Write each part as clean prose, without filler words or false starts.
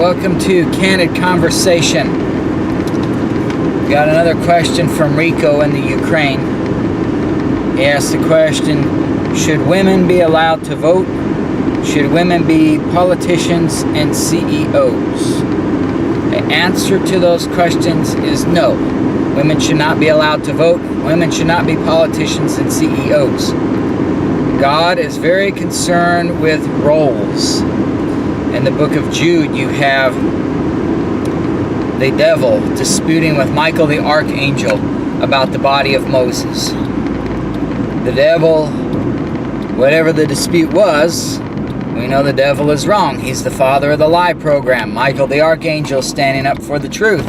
welcome to Candid Conversation. Got another question from Rico in the Ukraine. He asked the question, should women be allowed to vote? Should women be politicians and CEOs? The answer to those questions is no. Women should not be allowed to vote. Women should not be politicians and CEOs. God is very concerned with roles. In the book of Jude, you have the devil disputing with Michael the archangel about the body of Moses. The devil, whatever the dispute was, we know the devil is wrong. He's the father of the lie program. Michael the archangel standing up for the truth.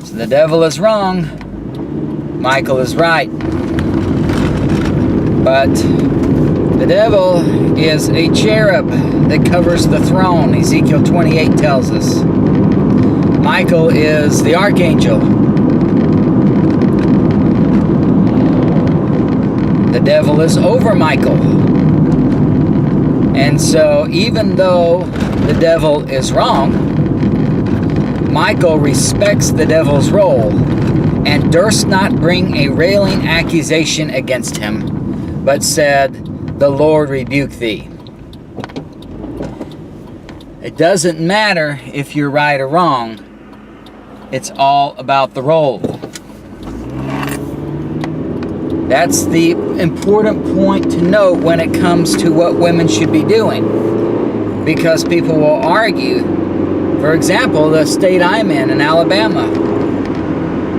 So the devil is wrong. Michael is right. But the devil is a cherub that covers the throne, Ezekiel 28 tells us. Michael is the archangel. The devil is over Michael. And so even though the devil is wrong, Michael respects the devil's role and durst not bring a railing accusation against him, but said, "The Lord rebuke thee." It doesn't matter if you're right or wrong. It's all about the role. That's the important point to note when it comes to what women should be doing. Because people will argue. For example, the state I'm in Alabama,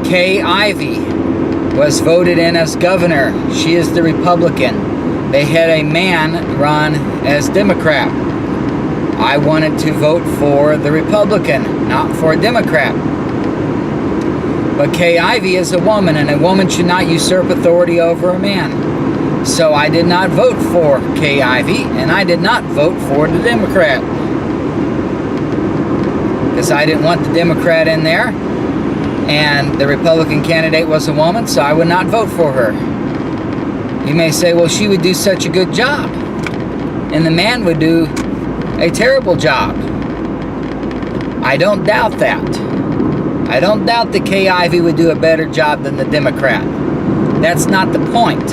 Kay Ivey was voted in as governor. She is the Republican. They had a man run as Democrat. I wanted to vote for the Republican, not for a Democrat. But Kay Ivey is a woman, and a woman should not usurp authority over a man. So I did not vote for Kay Ivey, and I did not vote for the Democrat. Because I didn't want the Democrat in there, and the Republican candidate was a woman, so I would not vote for her. You may say, well, she would do such a good job, and the man would do a terrible job. I don't doubt that. I don't doubt that Kay Ivey would do a better job than the Democrat. That's not the point.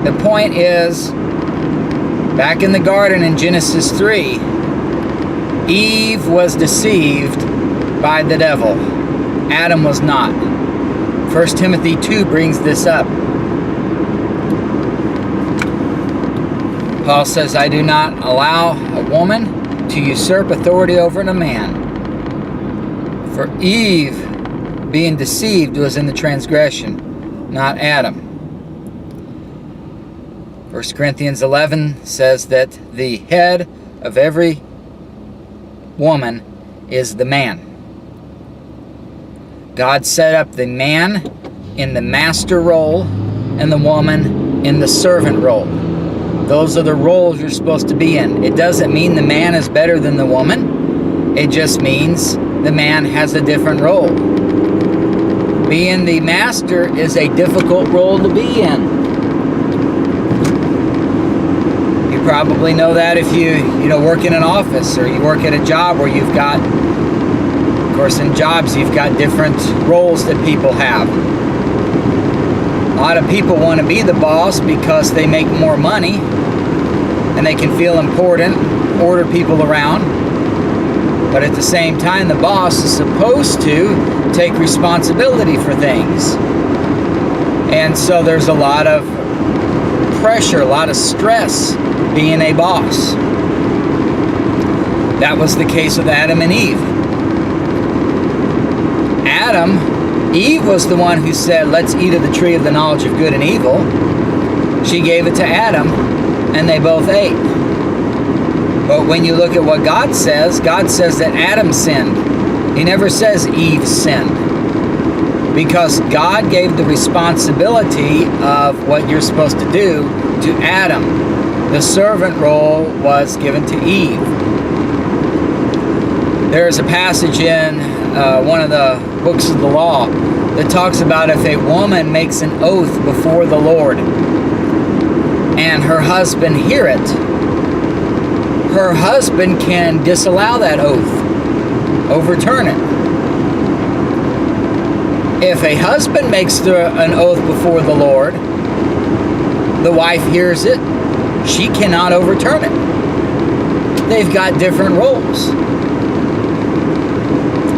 The point is, back in the garden in Genesis 3, Eve was deceived by the devil. Adam was not. 1 Timothy 2 brings this up. Paul says, I do not allow a woman to usurp authority over a man. For Eve, being deceived, was in the transgression, not Adam. 1 Corinthians 11 says that the head of every woman is the man. God set up the man in the master role and the woman in the servant role. Those are the roles you're supposed to be in. It doesn't mean the man is better than the woman. It just means the man has a different role. Being the master is a difficult role to be in. You probably know that if you work in an office or you work at a job where you've got, of course in jobs you've got different roles that people have. A lot of people want to be the boss because they make more money and they can feel important, order people around. But at the same time, the boss is supposed to take responsibility for things. And so there's a lot of pressure, a lot of stress being a boss. That was the case with Adam and Eve. Eve was the one who said, let's eat of the tree of the knowledge of good and evil. She gave it to Adam, and they both ate. But when you look at what God says that Adam sinned. He never says Eve sinned. Because God gave the responsibility of what you're supposed to do to Adam. The servant role was given to Eve. There's a passage in one of the books of the law that talks about if a woman makes an oath before the Lord and her husband hear it, her husband can disallow that oath, overturn it. If a husband makes an oath before the Lord, the wife hears it, she cannot overturn it. They've got different roles.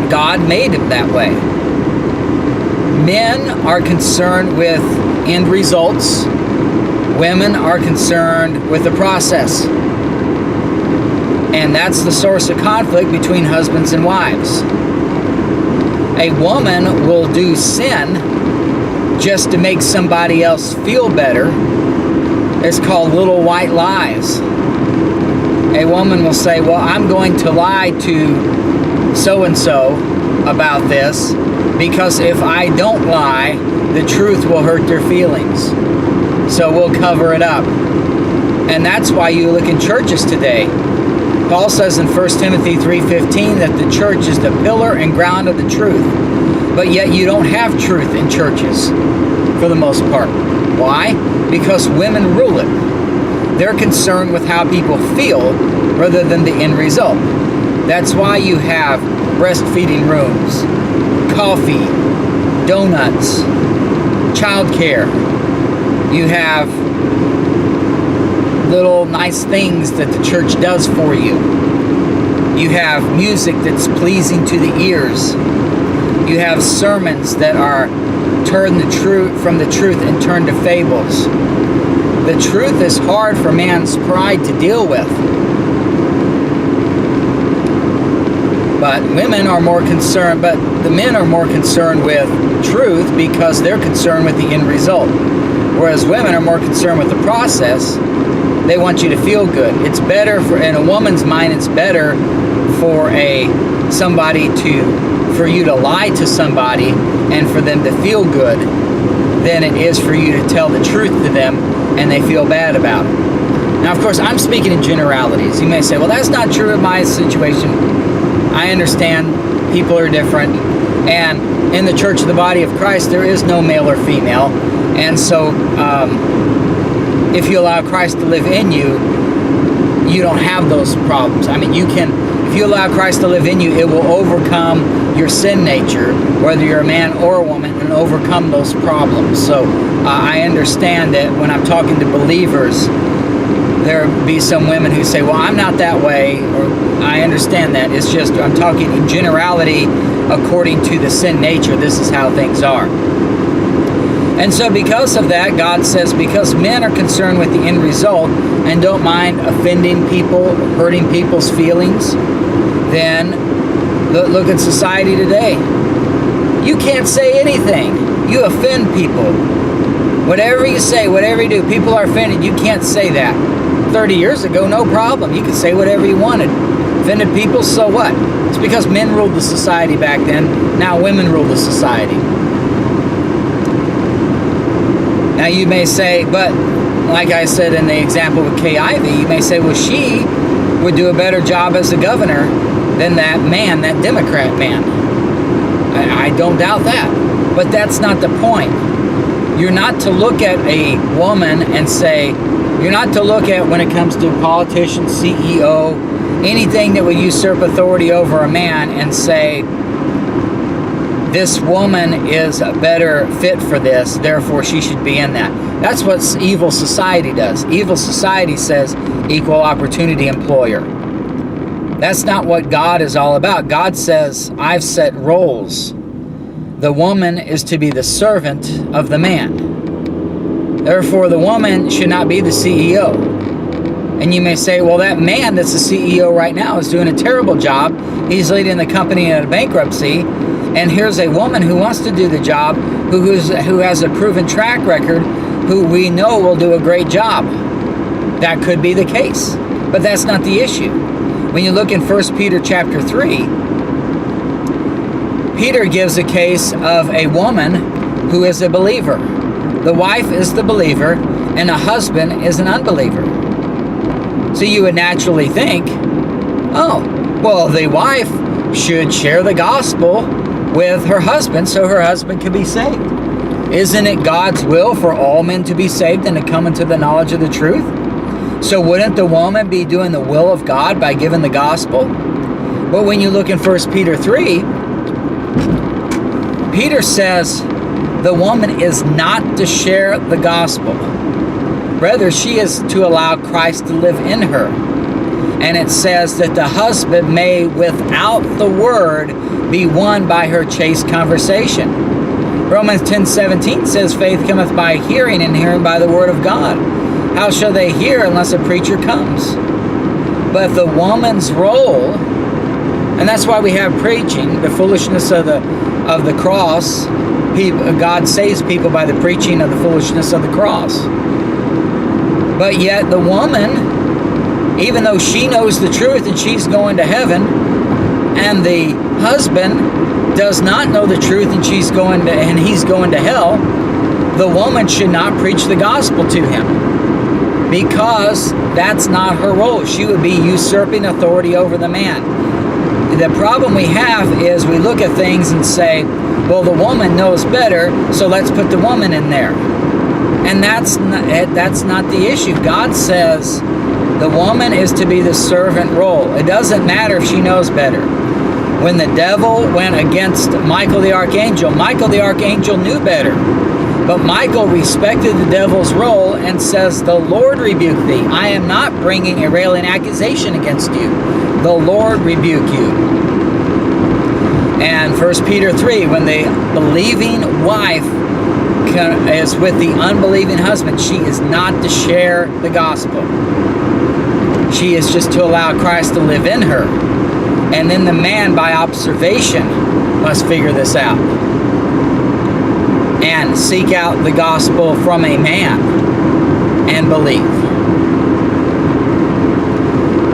God made it that way. Men are concerned with end results. Women are concerned with the process. And that's the source of conflict between husbands and wives. A woman will do sin just to make somebody else feel better. It's called little white lies. A woman will say, well, I'm going to lie to so-and-so about this because if I don't lie, the truth will hurt their feelings. So we'll cover it up. And that's why you look in churches today. Paul says in 1 Timothy 3:15 that the church is the pillar and ground of the truth. But yet you don't have truth in churches for the most part. Why? Because women rule it. They're concerned with how people feel rather than the end result. That's why you have breastfeeding rooms, coffee, donuts, childcare. You have little nice things that the church does for you. You have music that's pleasing to the ears. You have sermons that are turn the truth from the truth and turn to fables. The truth is hard for man's pride to deal with. But women are more concerned, but the men are more concerned with truth because they're concerned with the end result. Whereas women are more concerned with the process. They want you to feel good. It's better for, in a woman's mind, it's better for for you to lie to somebody and for them to feel good than it is for you to tell the truth to them and they feel bad about it. Now, of course, I'm speaking in generalities. You may say, well, that's not true in my situation. I understand people are different. And in the church of the body of Christ, there is no male or female. And so if you allow Christ to live in you, you don't have those problems. I mean, if you allow Christ to live in you, it will overcome your sin nature, whether you're a man or a woman, and overcome those problems. So I understand that when I'm talking to believers, there be some women who say, well, I'm not that way, or I understand that. It's just, I'm talking in generality according to the sin nature. This is how things are. And so because of that, God says, because men are concerned with the end result and don't mind offending people, hurting people's feelings, then look at society today. You can't say anything. You offend people. Whatever you say, whatever you do, people are offended. You can't say that. 30 years ago, no problem. You could say whatever you wanted. Offended people, so what? It's because men ruled the society back then. Now women rule the society. Now you may say, but like I said in the example with Kay Ivey, you may say, well, she would do a better job as a governor than that man, that Democrat man. I don't doubt that. But that's not the point. You're not to look at a woman and say, you're not to look at, when it comes to politicians, CEO, anything that would usurp authority over a man and say, this woman is a better fit for this, therefore she should be in that. That's what evil society does. Evil society says equal opportunity employer. That's not what God is all about. God says, I've set roles. The woman is to be the servant of the man. Therefore, the woman should not be the CEO. And you may say, well, that man that's the CEO right now is doing a terrible job. He's leading the company into bankruptcy. And here's a woman who wants to do the job, who has a proven track record, who we know will do a great job. That could be the case. But that's not the issue. When you look in 1 Peter chapter 3, Peter gives a case of a woman who is a believer. The wife is the believer, and the husband is an unbeliever. So you would naturally think, oh, well, the wife should share the gospel with her husband so her husband can be saved. Isn't it God's will for all men to be saved and to come into the knowledge of the truth? So wouldn't the woman be doing the will of God by giving the gospel? But when you look in 1 Peter 3, Peter says the woman is not to share the gospel. Rather, she is to allow Christ to live in her. And it says that the husband may, without the word, be won by her chaste conversation. Romans 10:17 says, faith cometh by hearing, and hearing by the word of God. How shall they hear unless a preacher comes? But the woman's role, and that's why we have preaching, the foolishness of the cross. God saves people by the preaching of the foolishness of the cross. But yet the woman, even though she knows the truth and she's going to heaven, and the husband does not know the truth and he's going to hell, the woman should not preach the gospel to him, because that's not her role. She would be usurping authority over the man. The problem we have is we look at things and say, well, the woman knows better, so let's put the woman in there. And that's not the issue. God says the woman is to be the servant role. It doesn't matter if she knows better. When the devil went against Michael the archangel knew better. But Michael respected the devil's role and says, the Lord rebuke thee. I am not bringing a railing accusation against you. The Lord rebuke you. And 1 Peter 3, when the believing wife is with the unbelieving husband, she is not to share the gospel. She is just to allow Christ to live in her. And then the man, by observation, must figure this out and seek out the gospel from a man and believe.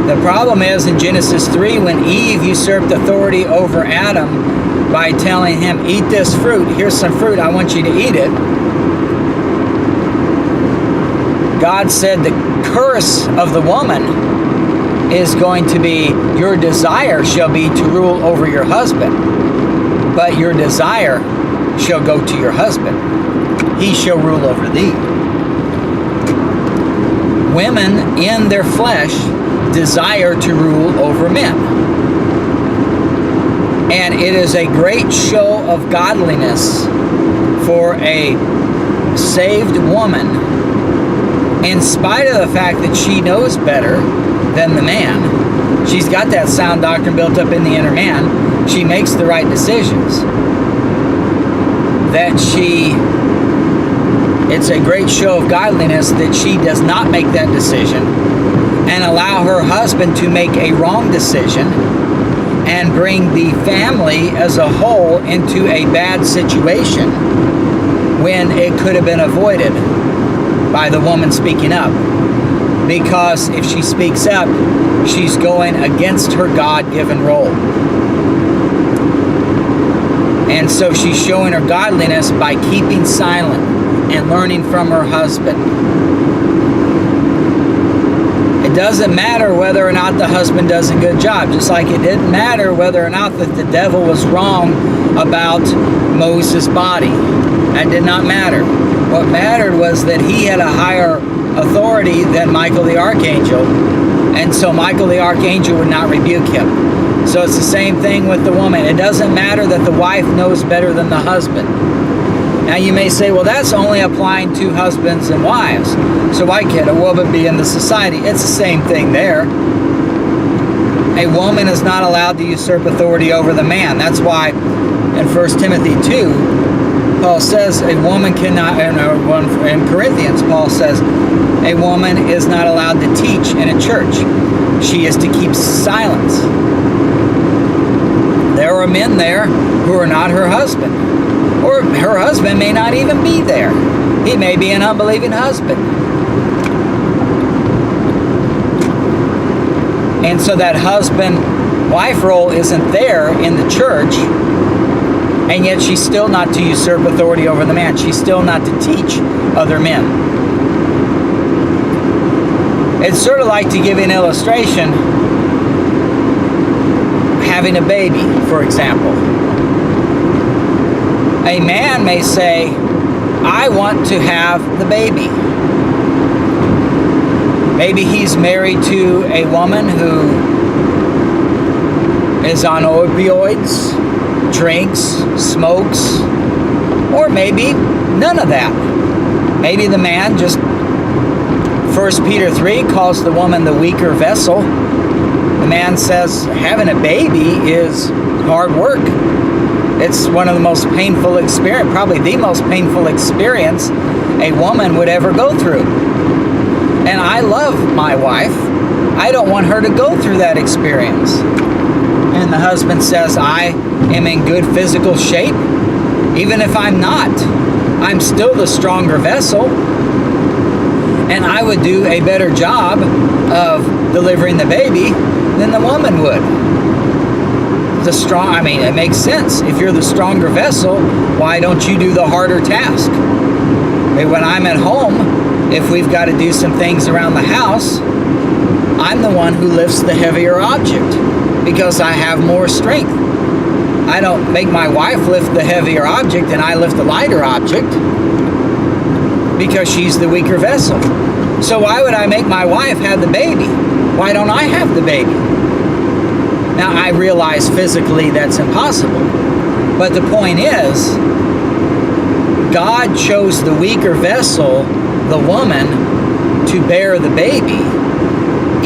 The problem is in Genesis 3, when Eve usurped authority over Adam by telling him, eat this fruit, here's some fruit, I want you to eat it. God said the curse of the woman is going to be, your desire shall be to rule over your husband, but your desire shall go to your husband. He shall rule over thee. Women in their flesh desire to rule over men. And it is a great show of godliness for a saved woman, in spite of the fact that she knows better than the man. She's got that sound doctrine built up in the inner man. She makes the right decisions. It's a great show of godliness that she does not make that decision and allow her husband to make a wrong decision and bring the family as a whole into a bad situation when it could have been avoided by the woman speaking up. Because if she speaks up, she's going against her God-given role. And so she's showing her godliness by keeping silent and learning from her husband. It doesn't matter whether or not the husband does a good job, just like it didn't matter whether or not that the devil was wrong about Moses' body. That did not matter. What mattered was that he had a higher authority than Michael the archangel, and so Michael the archangel would not rebuke him. So it's the same thing with the woman. It doesn't matter that the wife knows better than the husband. Now you may say, well, that's only applying to husbands and wives, so why can't a woman be in the society? It's the same thing there. A woman is not allowed to usurp authority over the man. That's why in 1 Timothy 2, Paul says a woman cannot, in Corinthians, Paul says a woman is not allowed to teach in a church. She is to keep silence. There are men there who are not her husband, or her husband may not even be there. He may be an unbelieving husband. And so that husband-wife role isn't there in the church. And yet she's still not to usurp authority over the man. She's still not to teach other men. It's sort of like, to give you an illustration, having a baby, for example. A man may say, I want to have the baby. Maybe he's married to a woman who is on opioids, drinks, smokes, or maybe none of that. Maybe the man just, 1 Peter 3 calls the woman the weaker vessel. The man says having a baby is hard work. It's one of the most painful experience, probably the most painful experience a woman would ever go through. And I love my wife. I don't want her to go through that experience. And the husband says, I am in good physical shape. Even if I'm not, I'm still the stronger vessel. And I would do a better job of delivering the baby than the woman would. It makes sense. If you're the stronger vessel, why don't you do the harder task? When I'm at home, if we've got to do some things around the house, I'm the one who lifts the heavier object because I have more strength. I don't make my wife lift the heavier object and I lift the lighter object because she's the weaker vessel. So why would I make my wife have the baby? Why don't I have the baby? Now, I realize physically that's impossible. But the point is, God chose the weaker vessel, the woman, to bear the baby,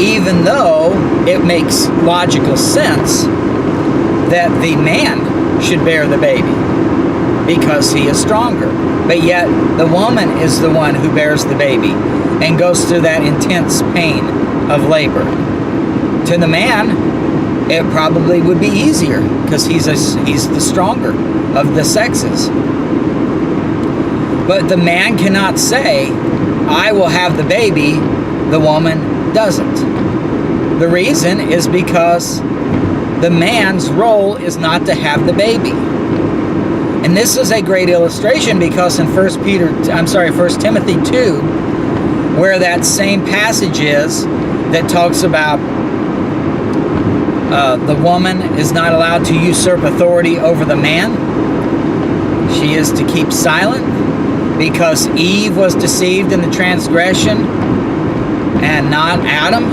even though it makes logical sense that the man should bear the baby because he is stronger. But yet, the woman is the one who bears the baby and goes through that intense pain of labor. To the man, it probably would be easier because he's the stronger of the sexes. But the man cannot say, I will have the baby, the woman doesn't. The reason is because the man's role is not to have the baby. And this is a great illustration because in 1 Timothy 2, where that same passage is that talks about the woman is not allowed to usurp authority over the man. She is to keep silent because Eve was deceived in the transgression and not Adam.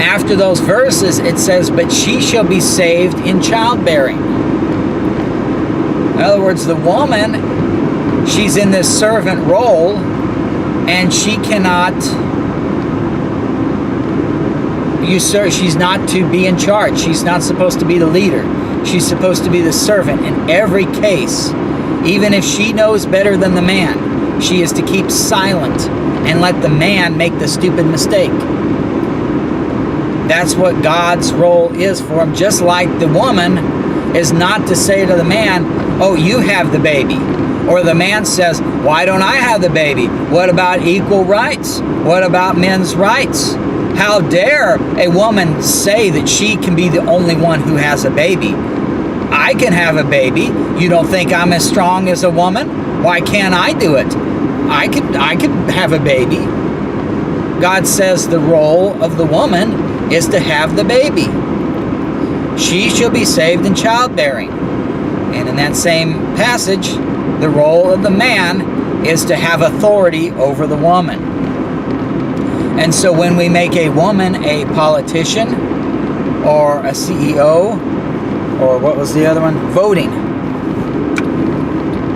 After those verses, it says, but she shall be saved in childbearing. In other words, the woman, she's in this servant role and she cannot usurp. She's not to be in charge. She's not supposed to be the leader. She's supposed to be the servant in every case. Even if she knows better than the man, she is to keep silent and let the man make the stupid mistake. That's what God's role is for him. Just like the woman is not to say to the man, oh, you have the baby. Or the man says, why don't I have the baby? What about equal rights? What about men's rights? How dare a woman say that she can be the only one who has a baby? I can have a baby. You don't think I'm as strong as a woman? Why can't I do it? I could have a baby. God says the role of the woman is to have the baby. She shall be saved in childbearing. And in that same passage, the role of the man is to have authority over the woman. And so when we make a woman a politician or a CEO, or what was the other one? Voting.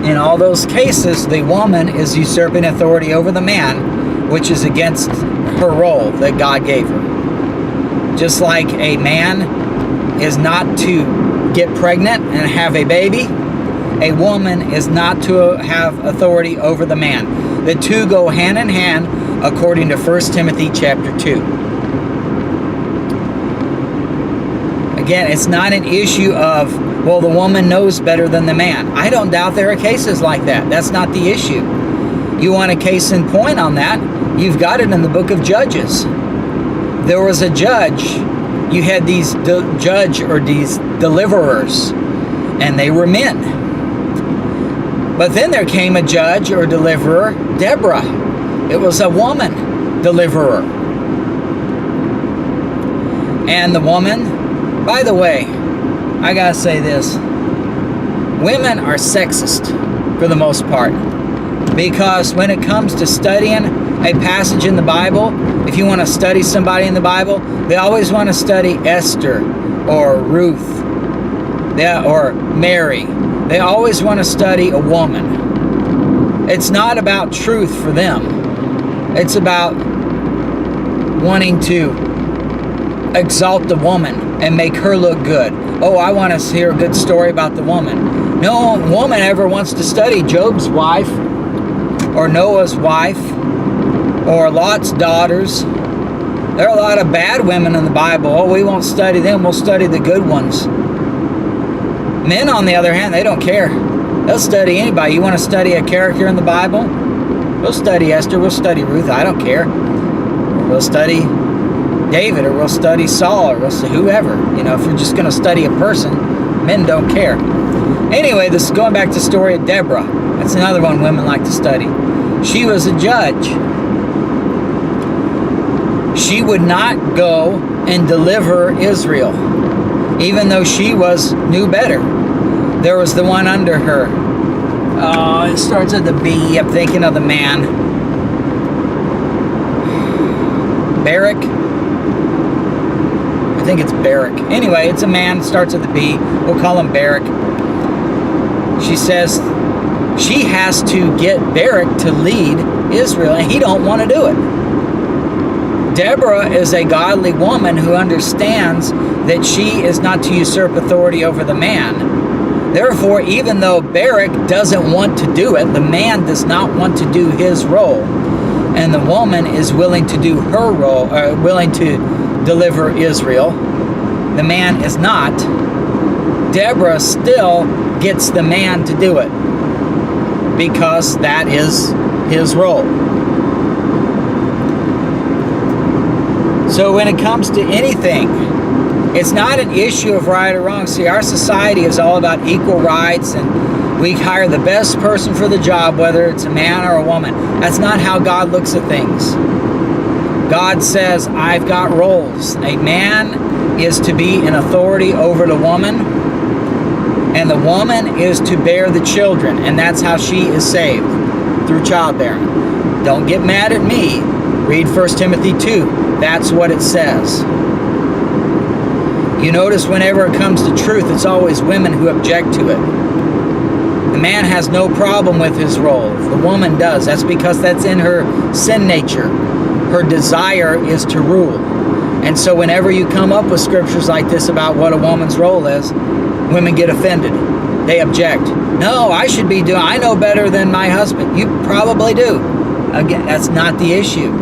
In all those cases, the woman is usurping authority over the man, which is against her role that God gave her. Just like a man is not to get pregnant and have a baby, a woman is not to have authority over the man. The two go hand in hand according to 1 Timothy chapter 2. Again, it's not an issue of, well, the woman knows better than the man. I don't doubt there are cases like that. That's not the issue. You want a case in point on that? You've got it in the book of Judges. There was a judge. You had these these deliverers, and they were men. But then there came a judge or deliverer, Deborah. It was a woman deliverer. And the woman, by the way, I gotta say this. Women are sexist for the most part. Because when it comes to studying a passage in the Bible, if you want to study somebody in the Bible, they always want to study Esther or Ruth or Mary. They always want to study a woman. It's not about truth for them. It's about wanting to exalt the woman and make her look good. Oh, I want to hear a good story about the woman. No woman ever wants to study Job's wife or Noah's wife or Lot's daughters. There are a lot of bad women in the Bible. Oh, we won't study them. We'll study the good ones. Men, on the other hand, they don't care. They'll study anybody. You want to study a character in the Bible? We'll study Esther. We'll study Ruth. I don't care. Or we'll study David, or we'll study Saul, or we'll study whoever. You know, if you're just going to study a person, men don't care. Anyway, this is going back to the story of Deborah. That's another one women like to study. She was a judge. She would not go and deliver Israel, even though she knew better. There was the one under her. Oh, it starts with the B. I'm thinking of the man. Barak? I think it's Barak. Anyway, it's a man, starts with the B. We'll call him Barak. She says she has to get Barak to lead Israel, and he don't want to do it. Deborah is a godly woman who understands that she is not to usurp authority over the man. Therefore, even though Barak doesn't want to do it, the man does not want to do his role, and the woman is willing to do her role, willing to deliver Israel. The man is not. Deborah still gets the man to do it because that is his role. So when it comes to anything, it's not an issue of right or wrong. See, our society is all about equal rights, and we hire the best person for the job, whether it's a man or a woman. That's not how God looks at things. God says, I've got roles. A man is to be in authority over the woman, and the woman is to bear the children, and that's how she is saved, through childbearing. Don't get mad at me. Read 1 Timothy 2. That's what it says. You notice whenever it comes to truth, it's always women who object to it. The man has no problem with his role. The woman does. That's because that's in her sin nature. Her desire is to rule. And so whenever you come up with scriptures like this about what a woman's role is, women get offended. They object. No, I should be doing, I know better than my husband. You probably do. Again, that's not the issue.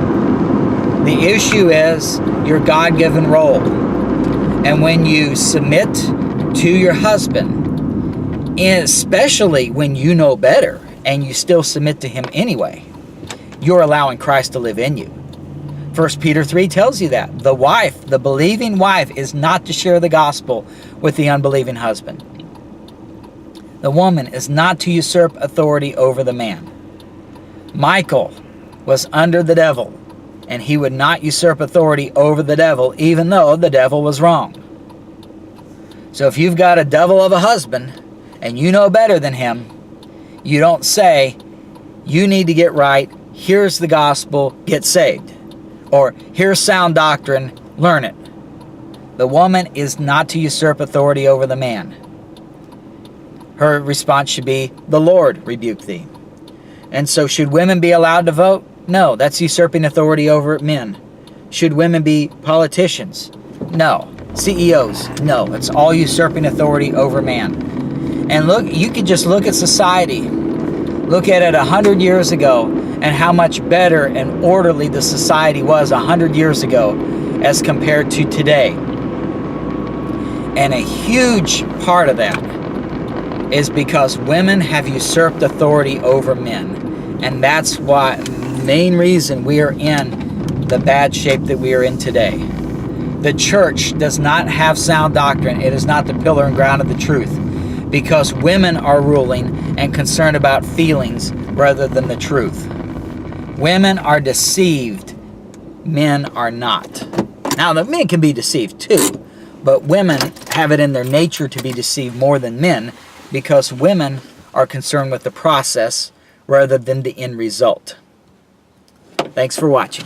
The issue is your God-given role. And when you submit to your husband, and especially when you know better and you still submit to him anyway, you're allowing Christ to live in you. 1 Peter 3 tells you that. The wife, the believing wife, is not to share the gospel with the unbelieving husband. The woman is not to usurp authority over the man. Michael was under the devil, and he would not usurp authority over the devil, even though the devil was wrong. So if you've got a devil of a husband, and you know better than him, you don't say, you need to get right, here's the gospel, get saved. Or, here's sound doctrine, learn it. The woman is not to usurp authority over the man. Her response should be, the Lord rebuke thee. And so should women be allowed to vote? No, that's usurping authority over men. Should women be politicians? No. CEOs? No, it's all usurping authority over man. And look, you could just look at society. Look at it 100 years ago and how much better and orderly the society was 100 years ago as compared to today. And a huge part of that is because women have usurped authority over men. And that's why, main reason we are in the bad shape that we are in today. The church does not have sound doctrine. It is not the pillar and ground of the truth. Because women are ruling and concerned about feelings rather than the truth. Women are deceived. Men are not. Now, the men can be deceived too, but women have it in their nature to be deceived more than men because women are concerned with the process rather than the end result. Thanks for watching.